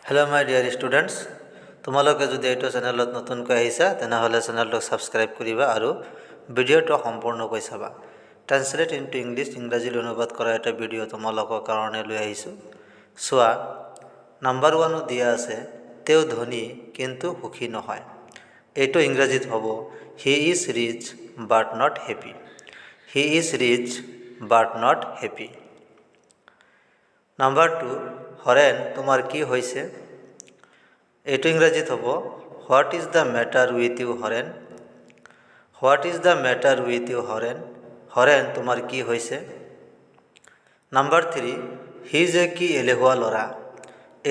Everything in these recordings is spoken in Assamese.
হেল্ল' মাই ডিয়াৰ ষ্টুডেণ্টছ, তোমালোকে যদি এইটো চেনেলত নতুনকৈ আহিছা তেনেহ'লে চেনেলটোক ছাবস্ক্ৰাইব কৰিবা আৰু ভিডিঅ'টো সম্পূৰ্ণকৈ চাবা। ট্ৰান্সলেট ইনটু ইংৰাজীলৈ অনুবাদ কৰা এটা ভিডিঅ' তোমালোকৰ কাৰণে লৈ আহিছোঁ। চোৱা, নাম্বাৰ 1 দিয়া আছে, তেওঁ ধনী কিন্তু সুখী নহয়। এইটো ইংৰাজীত হ'ব he is rich but not happy. He is rich but not happy. Number 2, Haren তোমাৰ কি হৈছে? এইটো ইংৰাজীত হ'ব what is the matter with you Haren. What is the matter with you Haren. Haren তোমাৰ কি হৈছে? নাম্বাৰ 3, সি যে কি এলেহুৱা ল'ৰা।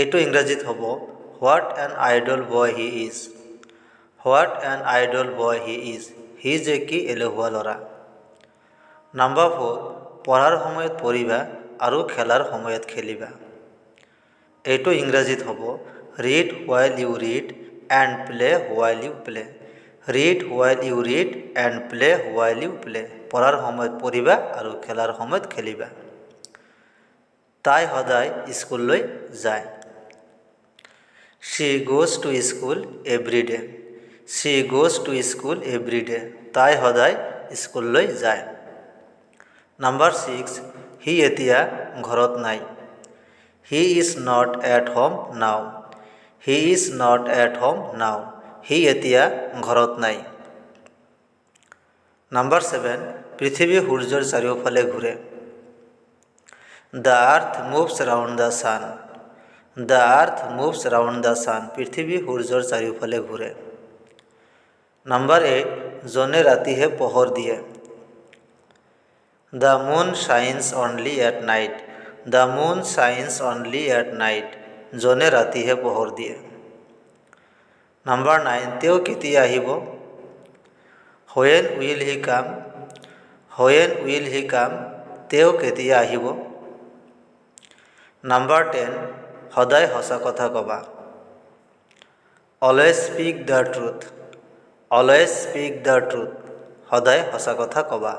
এইটো ইংৰাজীত হ'ব what an idle boy he is. What an idle boy he is. সি যে কি এলেহুৱা ল'ৰা। নাম্বাৰ 4, পঢ়াৰ সময়ত পঢ়িবা আৰু খেলাৰ সময়ত খেলিবা। এইটো ইংৰাজীত হ'ব read while you read and play while you play. Read while you read and play while you play. পঢ়াৰ সময়ত পঢ়িবা আৰু খেলাৰ সময়ত খেলিবা। তাই সদায় স্কুললৈ যায়। She goes to school every day. She goes to school every day. তাই সদায় স্কুললৈ যায়। নাম্বাৰ 6, সি এতিয়া ঘৰত নাই। He is not at home now. He is not at home now. সি এতিয়া ঘৰত নাই। নাম্বাৰ 7, পৃথিৱী সূৰ্যৰ চাৰিওফালে ঘূৰে। The earth moves round the sun. The earth moves round the sun. পৃথিৱী সূৰ্যৰ চাৰিওফালে ঘূৰে। নাম্বাৰ 8, জোনে ৰাতিহে পোহৰ দিয়ে। The moon shines only at night. The moon shines only at night. জোনে ৰাতিহে পোহৰ দিয়ে। নাম্বাৰ 9, তেওঁ কেতিয়া আহিব? হোৱেন উইল হি কাম। হোৱেন উইল হি কাম। তেওঁ কেতিয়া আহিব? নাম্বাৰ 10, সদায় সঁচা কথা ক'বা। Always speak the truth. Always speak the truth. সদায় সঁচা কথা ক'বা।